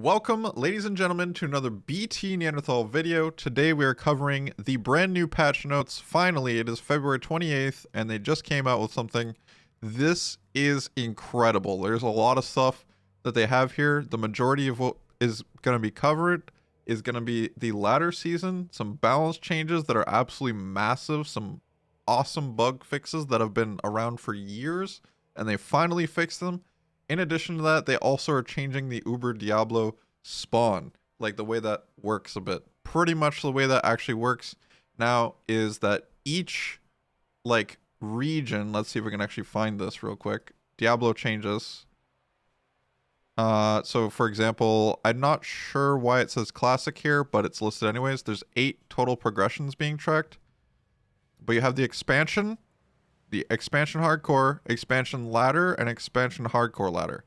Welcome, ladies and gentlemen, to another BT Neanderthal video. Today we are covering the brand new patch notes. Finally, it is February 28th, and they just came out with something. This is incredible. There's a lot of stuff that they have here. The majority of what is going to be covered is going to be the ladder season, some balance changes that are absolutely massive, some awesome bug fixes that have been around for years, and they finally fixed them. In addition to that, they also are changing the Uber Diablo spawn, like the way that works a bit. Pretty much the way that actually works now is that each like region, let's see if we can actually find this real quick. Diablo changes. So for example, I'm not sure why it says classic here, but it's listed anyways. There's 8 total progressions being tracked. But you have the expansion hardcore, expansion ladder, and expansion hardcore ladder.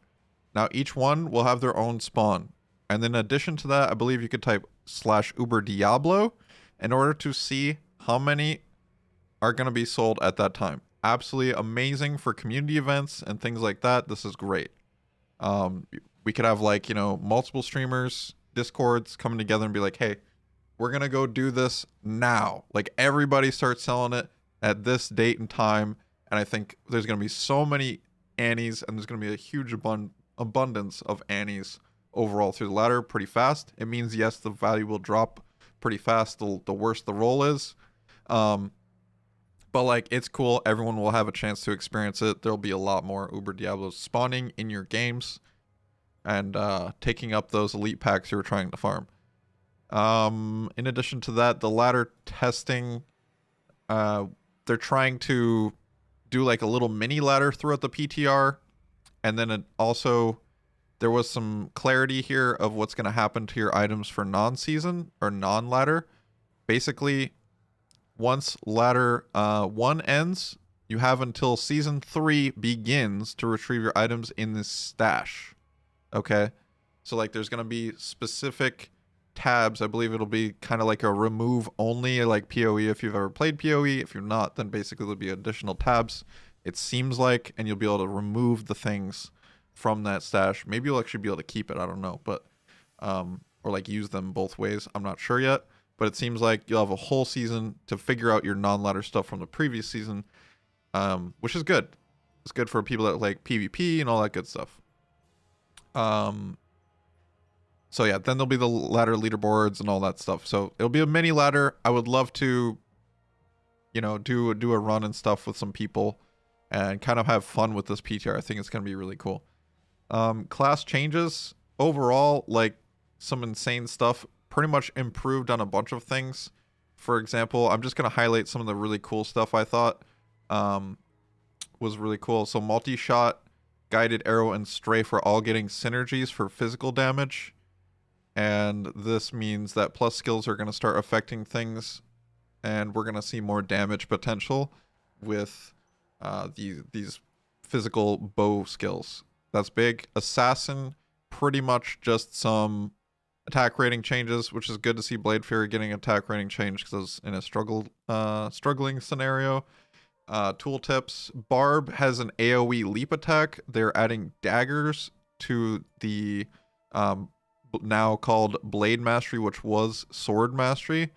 Now each one will have their own spawn. And then in addition to that, I believe you could type /Uber Diablo in order to see how many are going to be sold at that time. Absolutely amazing for community events and things like that. This is great. We could have multiple streamers, discords coming together and be like, hey, we're going to go do this now. Like everybody starts selling it at this date and time, and I think there's going to be so many Annies, and there's going to be a huge abundance of Annies overall through the ladder pretty fast. It means, yes, the value will drop pretty fast the worse the roll is. But like, it's cool. Everyone will have a chance to experience it. There'll be a lot more Uber Diablos spawning in your games and taking up those elite packs you were trying to farm. In addition to that, the ladder testing, they're trying to do like a little mini ladder throughout the PTR. And then there was some clarity here of what's going to happen to your items for non-season or non-ladder. Basically, once ladder 1 ends, you have until season 3 begins to retrieve your items in this stash. Okay? So like there's going to be specific tabs. I believe it'll be kind of like a remove only, like PoE if you've ever played PoE. If you're not, then basically there'll be additional tabs, it seems like, and you'll be able to remove the things from that stash. Maybe you'll actually be able to keep it, I don't know, but or like use them both ways. I'm not sure yet, but it seems like you'll have a whole season to figure out your non-ladder stuff from the previous season, which is good. It's good for people that like PvP and all that good stuff. So yeah, then there'll be the ladder leaderboards and all that stuff. So it'll be a mini ladder. I would love to, do a run and stuff with some people and kind of have fun with this PTR. I think it's going to be really cool. Class changes. Overall, like some insane stuff. Pretty much improved on a bunch of things. For example, I'm just going to highlight some of the really cool stuff I thought was really cool. So multi-shot, guided arrow, and strafe are all getting synergies for physical damage. And this means that plus skills are going to start affecting things, and we're going to see more damage potential with these physical bow skills. That's big. Assassin, pretty much just some attack rating changes, which is good to see Blade Fury getting attack rating change because in a struggling scenario. Tooltips. Barb has an AoE leap attack. They're adding daggers to the now called Blade Mastery, which was Sword Mastery.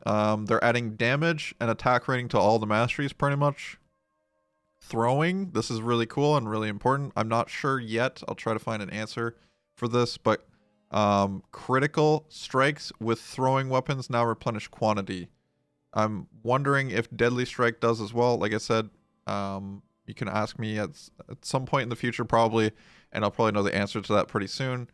They're adding damage and attack rating to all the masteries pretty much. Throwing, this is really cool and really important. I'm not sure yet. I'll try to find an answer for this, but critical strikes with throwing weapons now replenish quantity. I'm wondering if Deadly Strike does as well. Like I said, you can ask me at some point in the future probably, and I'll probably know the answer to that pretty soon.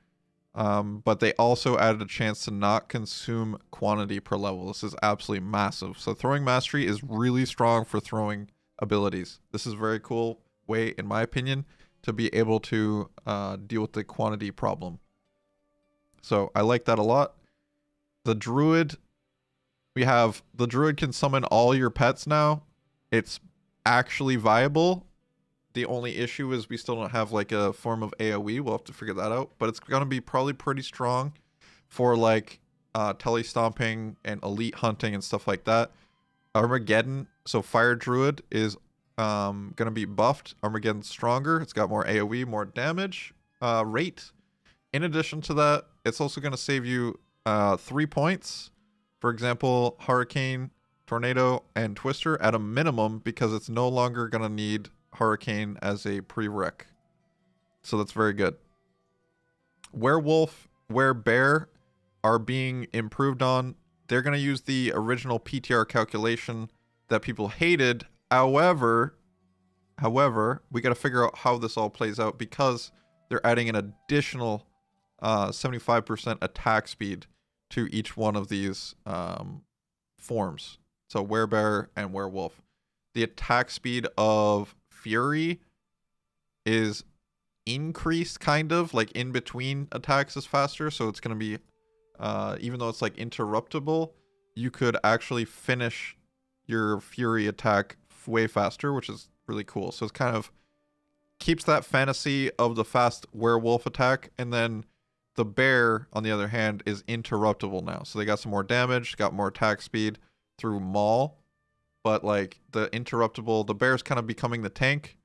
But they also added a chance to not consume quantity per level. This is absolutely massive. So throwing mastery is really strong for throwing abilities. This is a very cool way, in my opinion, to be able to deal with the quantity problem. So I like that a lot. The Druid, the Druid can summon all your pets now. It's actually viable. The only issue is we still don't have like a form of AoE. We'll have to figure that out. But it's going to be probably pretty strong for like tele-stomping and elite hunting and stuff like that. Armageddon, so Fire Druid is going to be buffed. Armageddon's stronger. It's got more AoE, more damage rate. In addition to that, it's also going to save you 3 points. For example, Hurricane, Tornado, and Twister at a minimum, because it's no longer going to need Hurricane as a prereq. So that's very good. Werewolf, Werebear are being improved on. They're going to use the original PTR calculation that people hated. However, we got to figure out how this all plays out, because they're adding an additional 75% attack speed to each one of these forms. So Werebear and Werewolf. The attack speed of Fury is increased, kind of like in between attacks is faster. So it's going to be, even though it's like interruptible, you could actually finish your Fury attack way faster, which is really cool. So it's kind of keeps that fantasy of the fast werewolf attack, and then the bear, on the other hand, is interruptible now. So they got some more damage, got more attack speed through Maul, but like the interruptible, the bear's kind of becoming the tank,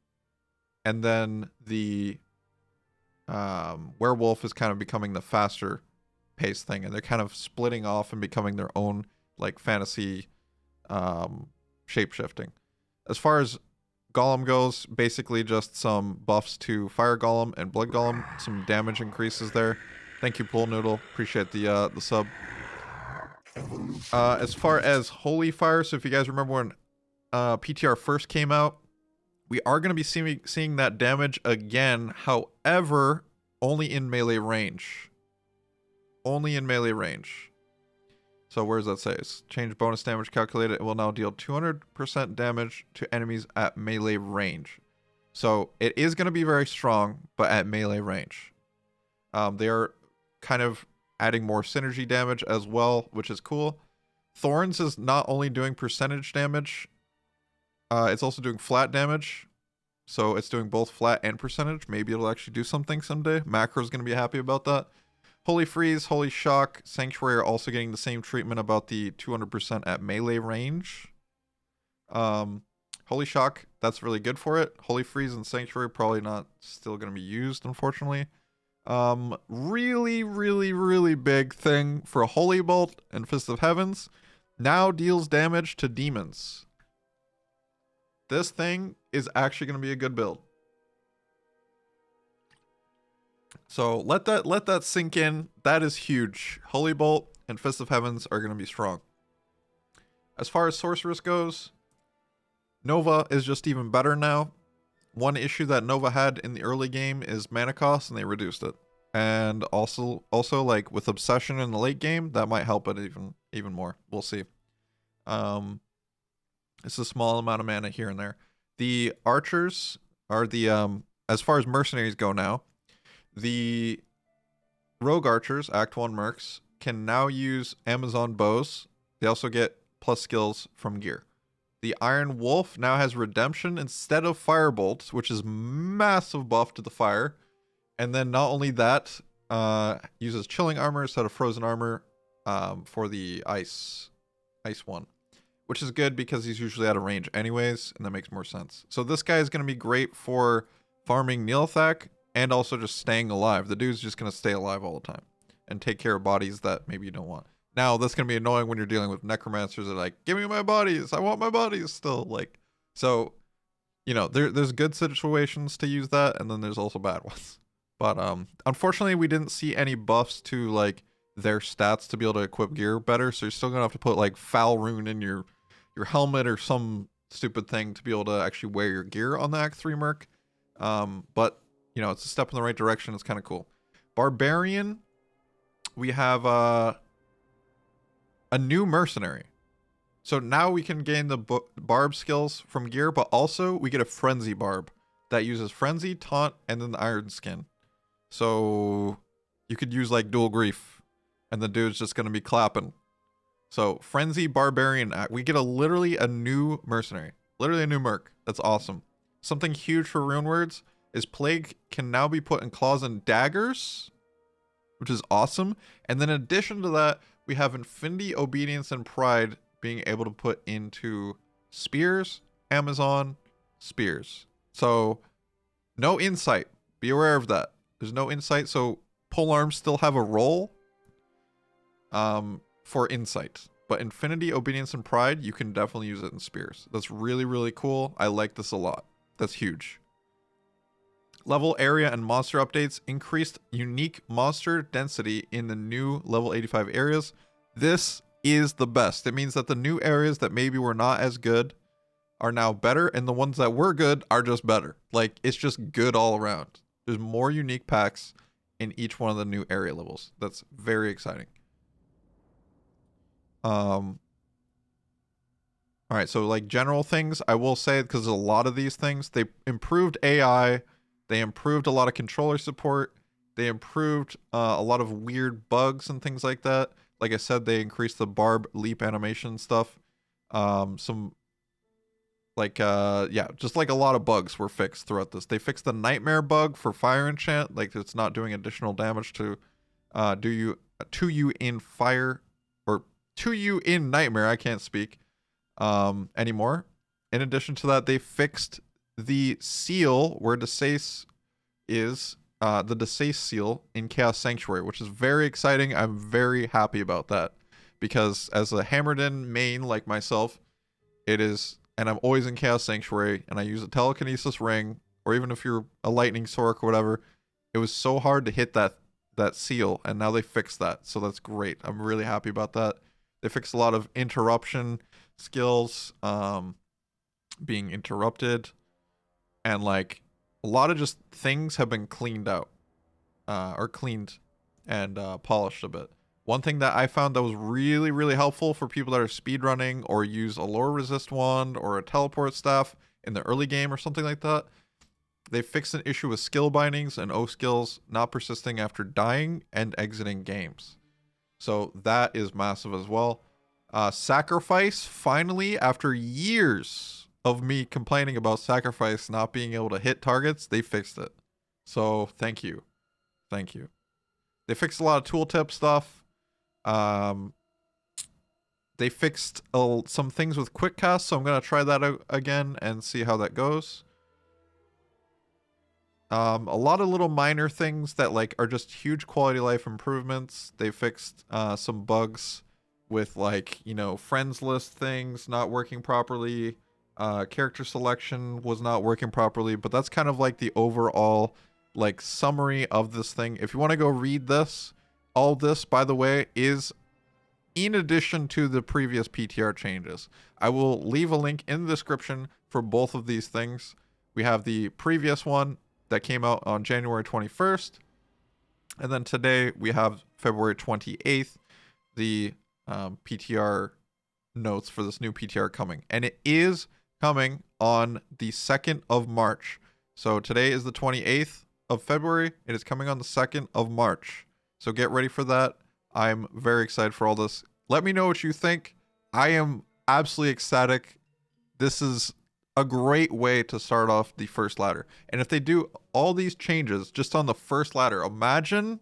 and then the werewolf is kind of becoming the faster pace thing, and they're kind of splitting off and becoming their own like fantasy shape-shifting. As far as Golem goes, basically just some buffs to Fire Golem and Blood Golem, some damage increases there. Thank you, Pool Noodle. Appreciate the sub. As far as Holy Fire, so if you guys remember when PTR first came out, we are going to be seeing that damage again, however, only in melee range. Only in melee range. So where does that say? It's change bonus damage calculated. It will now deal 200% damage to enemies at melee range. So it is going to be very strong, but at melee range. They are kind of adding more synergy damage as well, which is cool. Thorns is not only doing percentage damage, it's also doing flat damage. So it's doing both flat and percentage. Maybe it'll actually do something someday. Macro's going to be happy about that. Holy Freeze, Holy Shock, Sanctuary are also getting the same treatment about the 200% at melee range. Holy Shock, that's really good for it. Holy Freeze and Sanctuary probably not still going to be used, unfortunately. Really, really, really big thing for Holy Bolt and Fist of Heavens. Now deals damage to demons. This thing is actually going to be a good build. So let that sink in. That is huge. Holy Bolt and Fist of Heavens are going to be strong. As far as Sorceress goes, Nova is just even better now. One issue that Nova had in the early game is mana cost, and they reduced it. And also like with Obsession in the late game, that might help it even more. We'll see. It's a small amount of mana here and there. The archers are the as far as mercenaries go now, the rogue archers, Act 1 mercs, can now use Amazon bows. They also get plus skills from gear. The Iron Wolf now has redemption instead of Firebolt, which is massive buff to the fire. And then not only that, uses chilling armor instead of frozen armor for the ice one, which is good because he's usually out of range anyways, and that makes more sense. So this guy is going to be great for farming Neilthak and also just staying alive. The dude's just going to stay alive all the time and take care of bodies that maybe you don't want. Now, that's going to be annoying when you're dealing with necromancers that are like, give me my bodies. I want my bodies still. Like, so, you know, there's good situations to use that, and then there's also bad ones. But unfortunately, we didn't see any buffs to like their stats to be able to equip gear better. So you're still going to have to put like Foul Rune in your helmet or some stupid thing to be able to actually wear your gear on the Act 3 merc. But, you know, it's a step in the right direction. It's kind of cool. Barbarian, we have a new mercenary. So now we can gain the barb skills from gear, but also we get a frenzy barb that uses frenzy, taunt, and then the iron skin. So you could use like dual grief, and the dude's just going to be clapping. So frenzy barbarian, we get literally a new mercenary, literally a new merc. That's awesome. Something huge for Runewords is plague can now be put in claws and daggers, which is awesome. And then in addition to that, we have Infinity, Obedience, and Pride being able to put into spears, Amazon, spears. So no insight. Be aware of that. There's no insight. So polearms still have a role for insight. But Infinity, Obedience, and Pride, you can definitely use it in spears. That's really, really cool. I like this a lot. That's huge. Level, area, and monster updates. Increased unique monster density in the new level 85 areas. This is the best. It means that the new areas that maybe were not as good are now better, and the ones that were good are just better. Like, it's just good all around. There's more unique packs in each one of the new area levels. That's very exciting. All right, so like general things, I will say, because a lot of these things, they improved AI, they improved a lot of controller support, they improved a lot of weird bugs and things like that. Like I said, they increased the barb leap animation stuff. Some like yeah, just like a lot of bugs were fixed throughout this. They fixed the nightmare bug for fire enchant, like it's not doing additional damage to you in fire, or to you in nightmare. I can't speak anymore. In addition to that, they fixed the seal where Desace is, the Desace seal in Chaos Sanctuary, which is very exciting. I'm very happy about that, because as a hammered in main like myself, it is, and I'm always in Chaos Sanctuary, and I use a telekinesis ring, or even if you're a lightning sork or whatever, it was so hard to hit that seal, and now they fixed that, so that's great. I'm really happy about that. They fixed a lot of interruption skills, being interrupted, and like a lot of just things have been cleaned out, or cleaned and polished a bit. One thing that I found that was really, really helpful for people that are speedrunning or use a lore resist wand or a teleport staff in the early game or something like that, they fixed an issue with skill bindings and O skills not persisting after dying and exiting games. So that is massive as well. Sacrifice, finally, after years of me complaining about Sacrifice not being able to hit targets, they fixed it. So thank you. Thank you. They fixed a lot of tooltip stuff. They fixed some things with quick cast, so I'm going to try that out again and see how that goes. A lot of little minor things that like are just huge quality life improvements. They fixed some bugs with like, you know, friends list things not working properly. Character selection was not working properly, but that's kind of like the overall like summary of this thing. If you want to go read this, all this, by the way, is in addition to the previous PTR changes. I will leave a link in the description for both of these things. We have the previous one that came out on January 21st. And then today we have February 28th, the PTR notes for this new PTR coming. And it is coming on the 2nd of March. So today is the 28th of February. It is coming on the 2nd of March. So get ready for that. I'm very excited for all this. Let me know what you think. I am absolutely ecstatic. This is a great way to start off the first ladder. And if they do all these changes just on the first ladder, imagine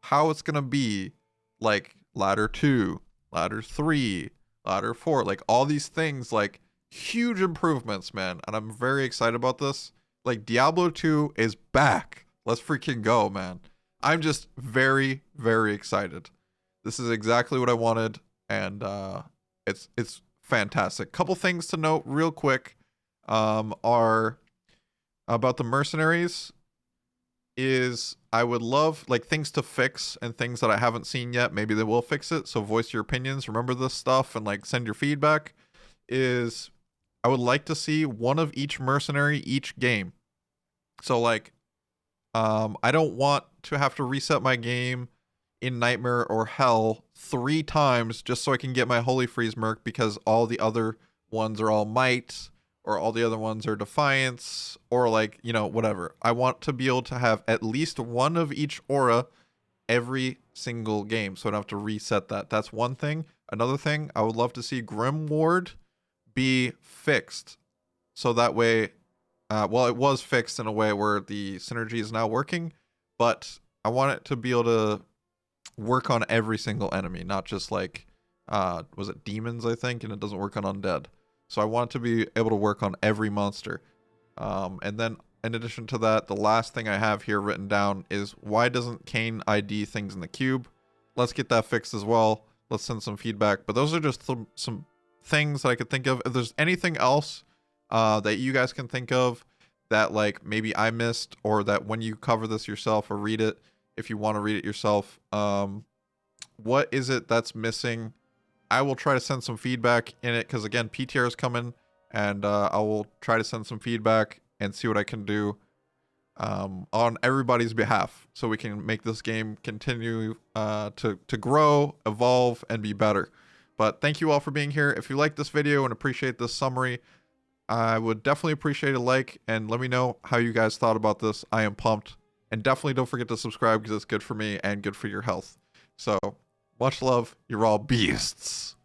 how it's going to be like ladder 2, ladder 3, ladder 4, like all these things, like huge improvements, man. And I'm very excited about this. Like Diablo 2 is back. Let's freaking go, man. I'm just very, very excited. This is exactly what I wanted, and it's fantastic. Couple things to note real quick are about the Mercenaries is I would love like things to fix and things that I haven't seen yet. Maybe they will fix it, so voice your opinions. Remember this stuff and like send your feedback. Is I would like to see one of each mercenary each game. So like I don't want to have to reset my game in Nightmare or Hell 3 times just so I can get my Holy Freeze Merc, because all the other ones are all Might, or all the other ones are Defiance, or like, you know, whatever. I want to be able to have at least one of each aura every single game, so I don't have to reset that. That's one thing. Another thing, I would love to see Grim Ward be fixed, so that way well, it was fixed in a way where the synergy is now working, but I want it to be able to work on every single enemy, not just like, was it demons, I think, and it doesn't work on undead. So I want it to be able to work on every monster. And then in addition to that, the last thing I have here written down is why doesn't Kane ID things in the cube? Let's get that fixed as well. Let's send some feedback. But those are just some things that I could think of. If there's anything else that you guys can think of that like maybe I missed, or that when you cover this yourself or read it, if you want to read it yourself, what is it that's missing? I will try to send some feedback in it, because again, PTR is coming, and I will try to send some feedback and see what I can do on everybody's behalf, so we can make this game continue to grow, evolve, and be better. But thank you all for being here. If you like this video and appreciate this summary, I would definitely appreciate a like, and let me know how you guys thought about this. I am pumped. And definitely don't forget to subscribe, because it's good for me and good for your health. So, much love. You're all beasts.